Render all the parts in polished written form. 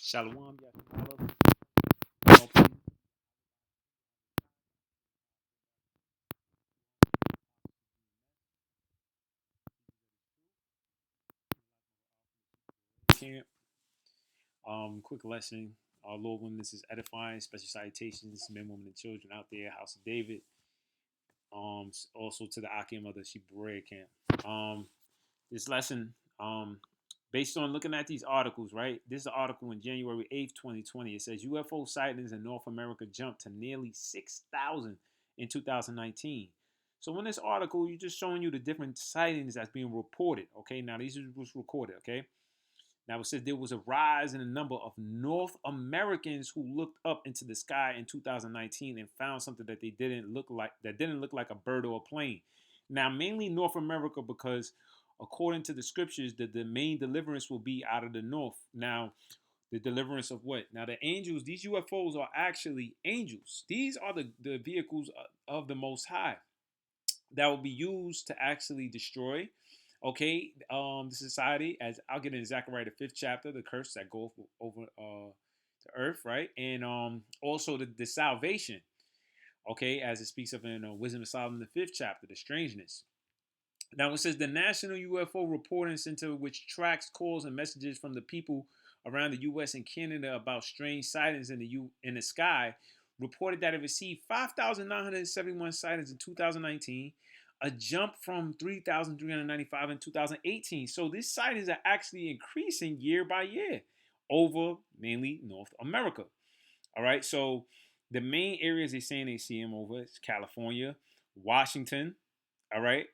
Shalom, Yashala. Camp. Quick lesson. Our Lord, when this is edifying, special salutations, men, women, and children out there, House of David. Also to the Aki Mother Shibure camp. This lesson, based on looking at these articles, right? This is an article in January 8th, 2020. It says UFO sightings in North America jumped to nearly 6,000 in 2019. So in this article, you're just showing you the different sightings that's being reported. Okay, now these was recorded. Okay, now it says there was a rise in the number of North Americans who looked up into the sky in 2019 and found something that didn't look like a bird or a plane. Now, mainly North America because according to the scriptures, the main deliverance will be out of the north. Now, the deliverance of what? Now, the angels, these UFOs are actually angels. These are the vehicles of the Most High that will be used to actually destroy, okay, the society. As I'll get in Zechariah the 5th chapter, the curse that goes over the earth, right? And also the salvation, okay, as it speaks of in Wisdom of Solomon the 5th chapter, the strangeness. Now it says the National UFO Reporting Center, which tracks calls and messages from the people around the U.S. and Canada about strange sightings in the sky, reported that it received 5,971 sightings in 2019, a jump from 3,395 in 2018. So these sightings are actually increasing year by year over mainly North America. All right, so the main areas they're saying they see them over is California, Washington. All right,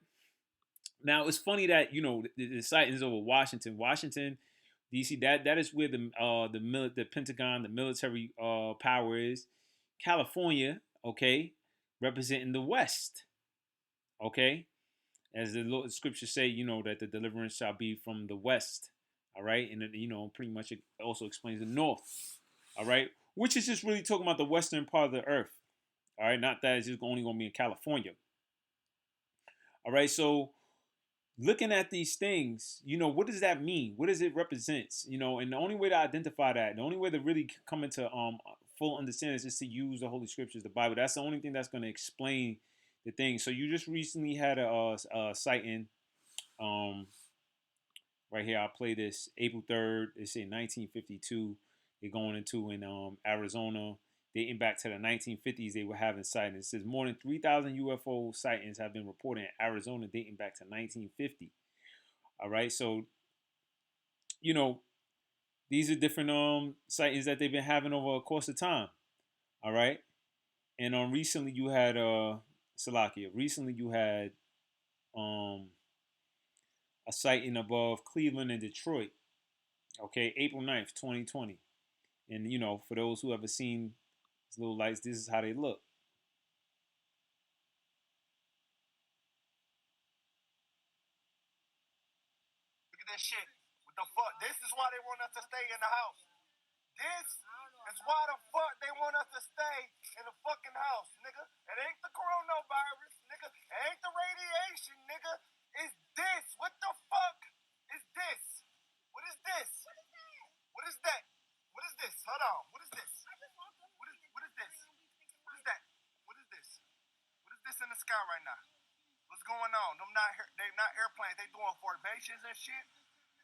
now it's funny that the sightings over Washington, D.C. That is where the Pentagon, the military power is. California, okay, representing the West, okay, as the Lord scriptures say, that the deliverance shall be from the West, all right, and pretty much it also explains the North, all right, which is just really talking about the western part of the earth, all right, not that it's just only going to be in California, all right, so looking at these things, what does that mean? What does it represent? And the only way to identify that, the only way to really come into full understanding is just to use the Holy Scriptures, the Bible. That's the only thing that's going to explain the thing. So you just recently had a sighting. Um, right here, I'll play this. April 3rd. They say 1952. They're going into in Arizona. Dating back to the 1950s, they were having sightings. It says more than 3,000 UFO sightings have been reported in Arizona dating back to 1950. All right, so you know these are different sightings that they've been having over a course of time. All right, and recently you had Salakia. Recently you had um a sighting above Cleveland and Detroit. Okay, April 9th, 2020. And for those who ever seen these little lights, this is how they look. Look at this shit. What the fuck? This is why they want us to stay in the house. This is why the fuck they want us to stay in the fucking house, nigga. It ain't the coronavirus, nigga. It ain't the radiation, nigga. It's this. What the fuck is this? What is this? What is that? What is this? Hold on. What is this? What is this? What is that? What is this? What is this in the sky right now? What's going on? They not airplanes. They doing formations and shit.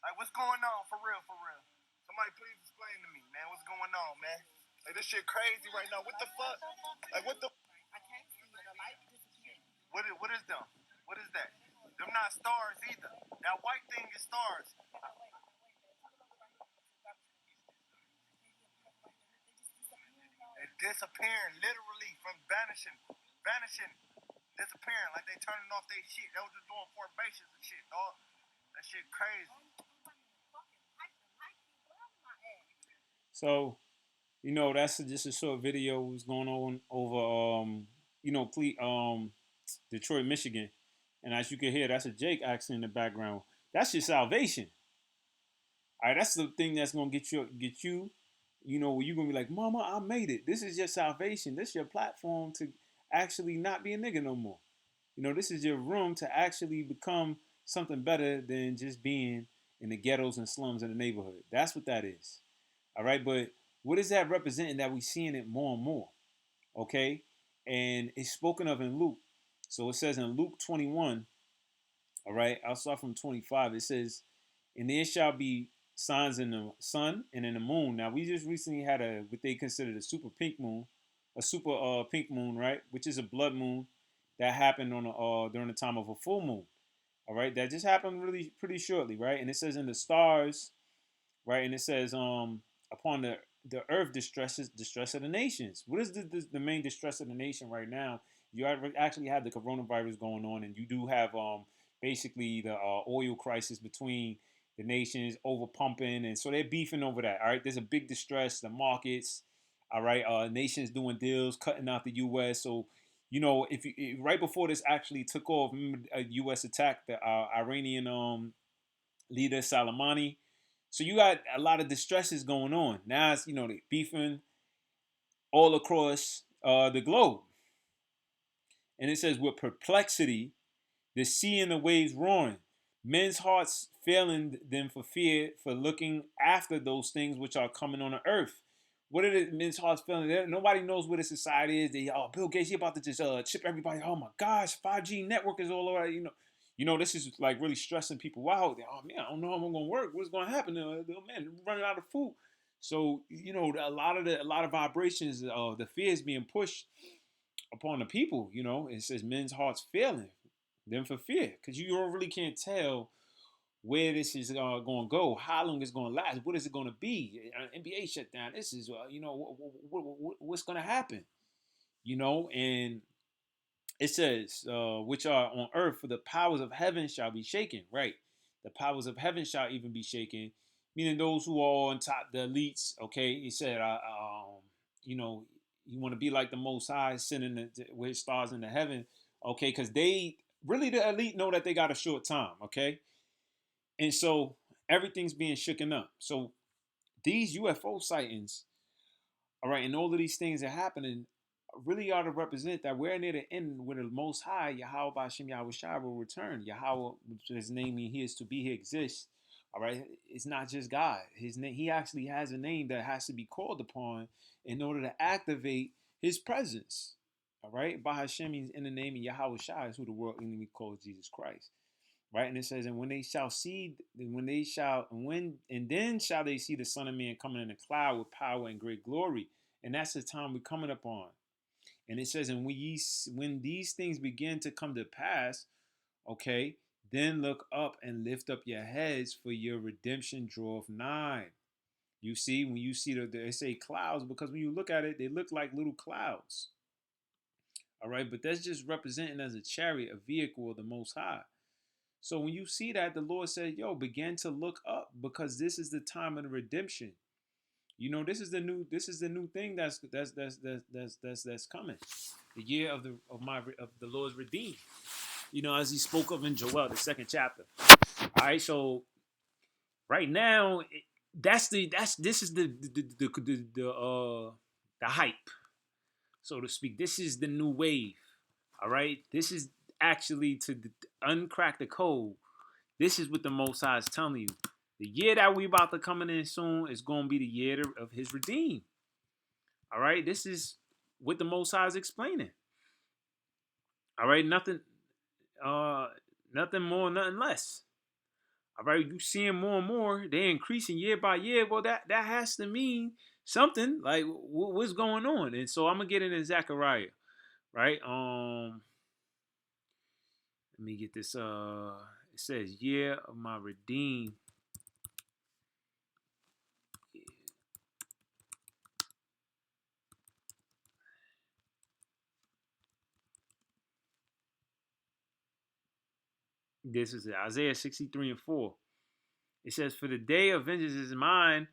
Like, what's going on for real? For real? Somebody please explain to me, man. What's going on, man? Like, this shit crazy right now. What the fuck? Like, what the? I can't see the light disappearing. What is them? What is that? Them not stars either. That white thing is stars. It disappearing, literally from vanishing, disappearing. Like they turning off their shit. They was just doing formations and shit, dog. That shit crazy. So that's just a short video what's going on over Detroit, Michigan, and as you can hear, that's a Jake accent in the background. That's your salvation. All right, that's the thing that's gonna get you. Where you're gonna be like, Mama, I made it. This is your salvation. This is your platform to actually not be a nigga no more. This is your room to actually become something better than just being in the ghettos and slums in the neighborhood. That's what that is. All right, but what is that representing that we seeing it more and more? Okay, and it's spoken of in Luke. So it says in Luke 21. All right, I'll start from 25. It says, "And there shall be signs in the sun and in the moon." Now we just recently had a what they considered a super pink moon, a super pink moon, right? Which is a blood moon that happened on during the time of a full moon. All right, that just happened really pretty shortly, right? And it says in the stars, right? And it says upon the earth distress of the nations. What is the main distress of the nation right now? You actually have the coronavirus going on, and you do have basically the oil crisis between the nations over pumping, and so they're beefing over that. All right, there's a big distress. The markets, all right, nations doing deals, cutting out the U.S. So if right before this actually took off, remember a U.S. attack the Iranian leader Soleimani. So you got a lot of distresses going on. Now it's they beefing all across the globe, and it says with perplexity, the sea and the waves roaring, men's hearts failing them for fear for looking after those things which are coming on the earth. What are the men's hearts feeling? Nobody knows where the society is. Bill Gates, he about to just chip everybody. Oh my gosh, 5G network is all over. This is like really stressing people out. Oh man, I don't know how I'm gonna work. What's gonna happen? Man, running out of food. So a lot of vibrations. The fear is being pushed upon the people. It says men's hearts failing them for fear, because you really can't tell where this is going to go, how long it's going to last, what is it going to be? NBA shutdown. This is what's going to happen. And it says, which are on earth, for the powers of heaven shall be shaken. Right, the powers of heaven shall even be shaken, meaning those who are on top, the elites. Okay, he said, you know, you want to be like the Most High, sending with his stars in the heaven. Okay, because they really the elite know that they got a short time. Okay, and so everything's being shooken up. So these UFO sightings, all right, and all of these things are happening really ought to represent that we're near the end where the Most High, Yahweh Bashem Yahweh Shai, will return. Yahweh, which his name means he is to be, he exists. All right, it's not just God. His name, he actually has a name that has to be called upon in order to activate his presence. All right, Bahashem means in the name of Yahweh Shai is who the world enemy calls Jesus Christ. Right, and it says, and when they shall see, and then shall they see the Son of Man coming in a cloud with power and great glory. And that's the time we're coming upon. And it says, and when these things begin to come to pass, okay, then look up and lift up your heads, for your redemption draweth nigh. You see, when you see they say clouds, because when you look at it, they look like little clouds. All right, but that's just representing as a chariot, a vehicle of the Most High. So when you see that, the Lord said, "Yo, begin to look up, because this is the time of the redemption. This is the new thing that's coming. The year of the Lord's redeemed. As He spoke of in Joel, the second chapter. All right, so right now, this is the hype, so to speak. This is the new wave. All right, this is actually to uncrack the code. This is what the Most High is telling you. The year that we about to come in soon is going to be the year of His redeem. All right, this is what the Most High is explaining. All right, nothing more, nothing less. All right, you seeing more and more. They're increasing year by year. Well, that has to mean something. Like what's going on? And so I'm gonna get into Zechariah. Right. Let me get this. It says year of my redeem. This is Isaiah 63 and 4. It says, for the day of vengeance is mine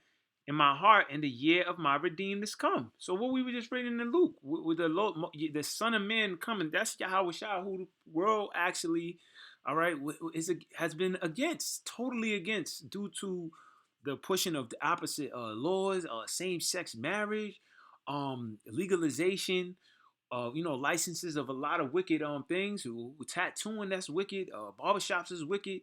in my heart, and the year of my redeemed is come. So what we were just reading in Luke, with the Son of Man coming, that's Yahweh Shah, who the world actually, all right, has been against, totally against, due to the pushing of the opposite laws, same-sex marriage, legalization, licenses of a lot of wicked things. Tattooing, that's wicked. Barbershops is wicked.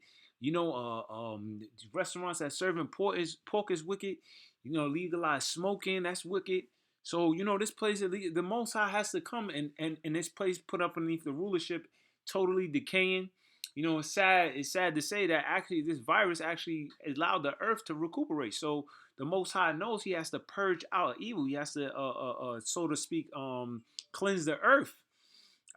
Restaurants that serving pork is wicked. Legalize smoking, that's wicked. So this place, the Most High has to come and this place put up underneath the rulership, totally decaying. It's sad. It's sad to say that actually this virus actually allowed the earth to recuperate. So the Most High knows He has to purge out evil. He has to, so to speak, cleanse the earth.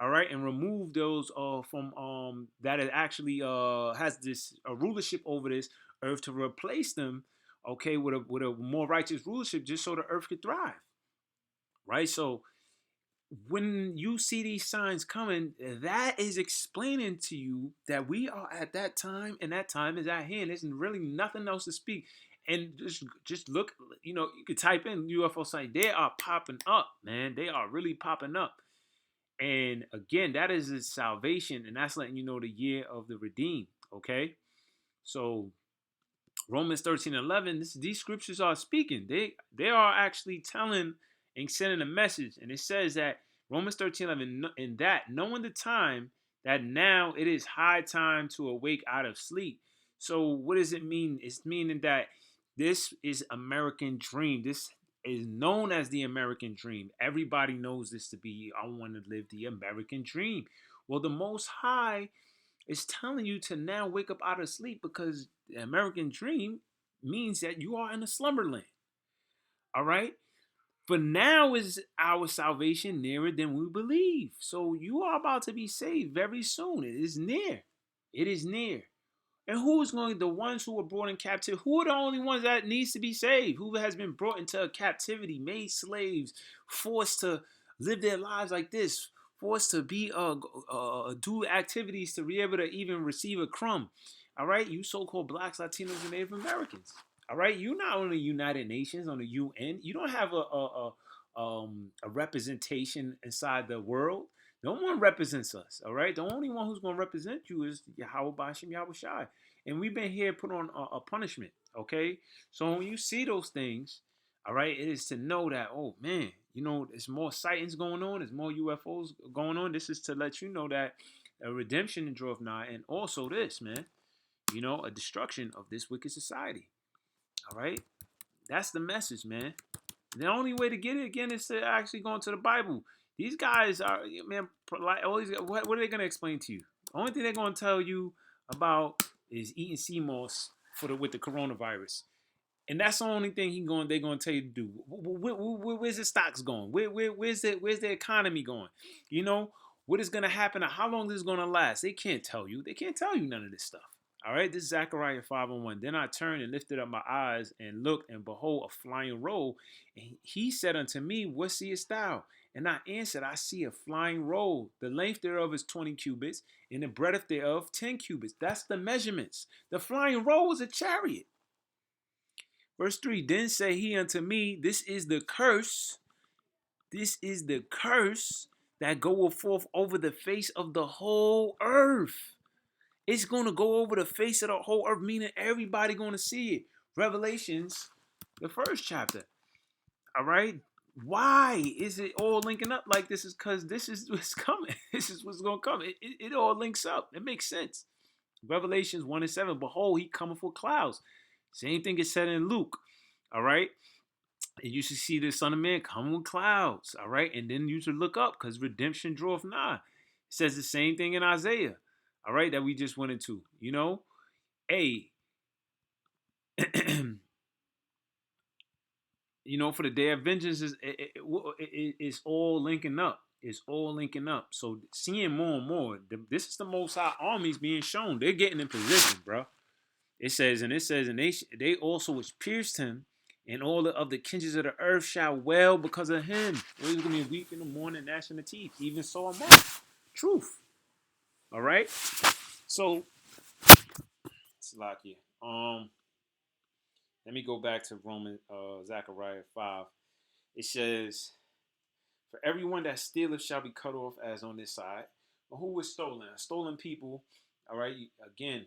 All right, and remove those from that it actually has this rulership over this earth to replace them. Okay, with a more righteous rulership, just so the earth could thrive. Right. So when you see these signs coming, that is explaining to you that we are at that time, and that time is at hand. There's really nothing else to speak. And just look, you could type in UFO sign. They are popping up, man. They are really popping up. And again, that is his salvation, and that's letting you know the year of the redeemed. Okay, so Romans 13:11. These scriptures are speaking. They are actually telling and sending a message, and it says that Romans 13:11, in that knowing the time that now it is high time to awake out of sleep. So what does it mean? It's meaning that this is American dream. This is known as the American dream. Everybody knows this to be, I want to live the American dream. Well, the Most High is telling you to now wake up out of sleep, because the American dream means that you are in a slumberland. All right? For now is our salvation nearer than we believe. So you are about to be saved very soon. It is near. It is near. And who is going? The ones who were brought in captivity. Who are the only ones that needs to be saved? Who has been brought into a captivity, made slaves, forced to live their lives like this, forced to be do activities to be able to even receive a crumb. All right, you so-called blacks, Latinos, and Native Americans. All right, you're not on the United Nations, on the UN. You don't have a representation inside the world. No one represents us, all right? The only one who's going to represent you is Yahweh Bashim Yahweh Shai. And we've been here put on a punishment, okay? So when you see those things, all right, it is to know that, oh, man, there's more sightings going on. There's more UFOs going on. This is to let you know that a redemption draweth nigh. And also this, man, a destruction of this wicked society, all right? That's the message, man. The only way to get it again is to actually go into the Bible. These guys are, man, like always. What are they gonna explain to you? The only thing they're gonna tell you about is eating sea moss with the coronavirus, and that's the only thing they're gonna tell you to do. Where's the stocks going? Where's the economy going? What is gonna happen? How long is this gonna last? They can't tell you. They can't tell you none of this stuff. All right, this is Zechariah 5:1. Then I turned and lifted up my eyes and looked, and behold, a flying roll. And he said unto me, what seest thou? And I answered, I see a flying roll. The length thereof is 20 cubits, and the breadth thereof 10 cubits. That's the measurements. The flying roll is a chariot. Verse 3, then say he unto me, this is the curse. This is the curse that goeth forth over the face of the whole earth. It's going to go over the face of the whole earth, meaning everybody going to see it. Revelations, the first chapter. All right? Why is it all linking up like this? Is because this is what's coming. This is what's going to come. It all links up. It makes sense. Revelations 1:7. Behold, he cometh for clouds. Same thing is said in Luke. All right? And you should see the Son of Man come with clouds. All right? And then you should look up, because redemption draweth nigh. It says the same thing in Isaiah. All right, that we just went into, hey, for the day of vengeance it's all linking up. It's all linking up. So seeing more and more, this is the Most High armies being shown. They're getting in position, bro. It says, and they also which pierced him, and all of the kindreds of the earth shall wail because of him. He's going to be weak in the morning, gnashing the teeth. Even so am I. Truth. All right. So, Salakia. Let me go back to Zechariah 5. It says, for everyone that stealeth shall be cut off as on this side. But who was stolen? Stolen people. All right. Again,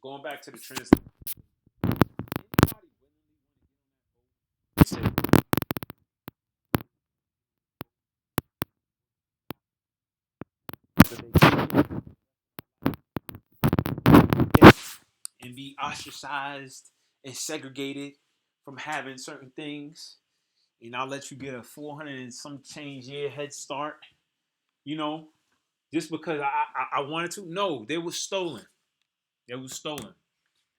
going back to the translation. be ostracized and segregated from having certain things, and I'll let you get a 400 and some change year head start, you know, just because I wanted to. No, they were stolen. They were stolen.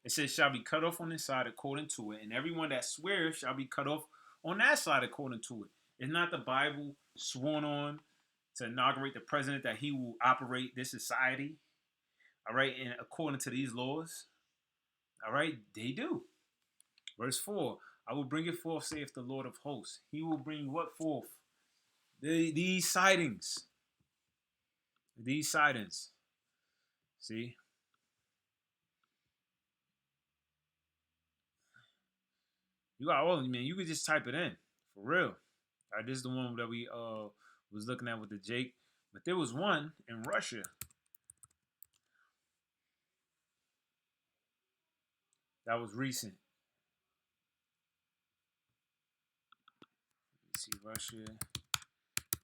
It says, shall be cut off on this side according to it, and everyone that swears shall be cut off on that side according to it. Is not the Bible sworn on to inaugurate the president that he will operate this society? All right, and according to these laws, all right, they do. Verse 4, I will bring it forth, saith the Lord of hosts. He will bring what forth? These sightings. These sightings. See? You got all of them, man. You could just type it in. For real. All right, this is the one that we was looking at with the Jake. But there was one in Russia. That was recent. Let's see, Russia,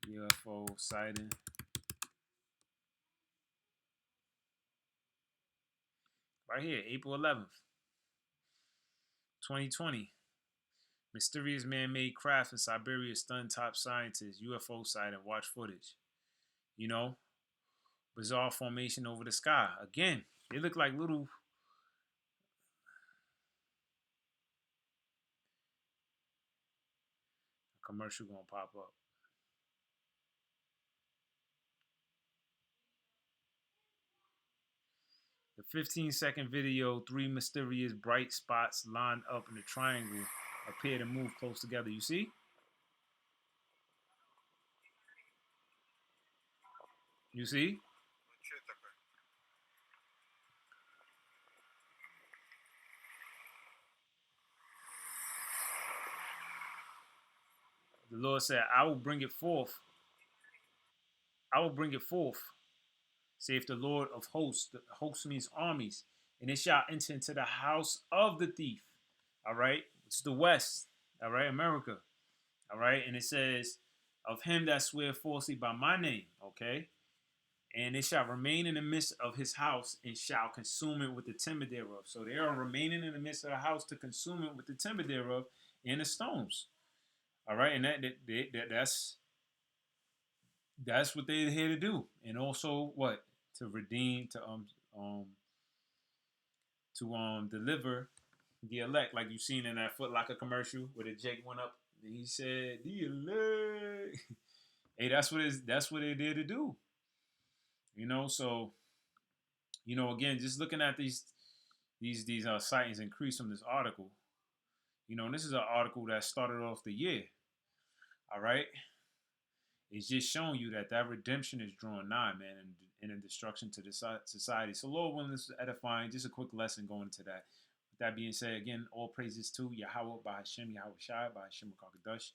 UFO sighting. Right here, April 11th, 2020. Mysterious man-made craft in Siberia stun top scientists. UFO sighting. Watch footage. You know, bizarre formation over the sky. Again, they look like little. Commercial gonna pop up. The 15-second video, three mysterious bright spots lined up in a triangle appear to move close together. You see? You see? The Lord said, I will bring it forth. I will bring it forth, saith the Lord of hosts. The host means armies. And it shall enter into the house of the thief. All right? It's the West. All right? America. All right? And it says, of him that swear falsely by my name. Okay? And it shall remain in the midst of his house and shall consume it with the timber thereof. So they are remaining in the midst of the house to consume it with the timber thereof and the stones. All right, and that's what they're here to do, and also what to redeem to deliver the elect, like you seen in that Foot Locker commercial where the Jake went up and he said the elect. Hey, that's what they're there to do. You know, so again, just looking at these sightings increase from this article. And this is an article that started off the year. All right, it's just showing you that redemption is drawing nigh, man, and a destruction to the society. So, Lord willing, this is edifying. Just a quick lesson going into that. With that being said, again, all praises to Yahweh, by Hashem, Yahweh Shai, by Hashem Kakadash,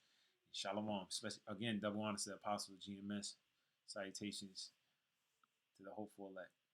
Shalom. Especially, again, double honors to the Apostle GMS. Salutations to the hopeful elect.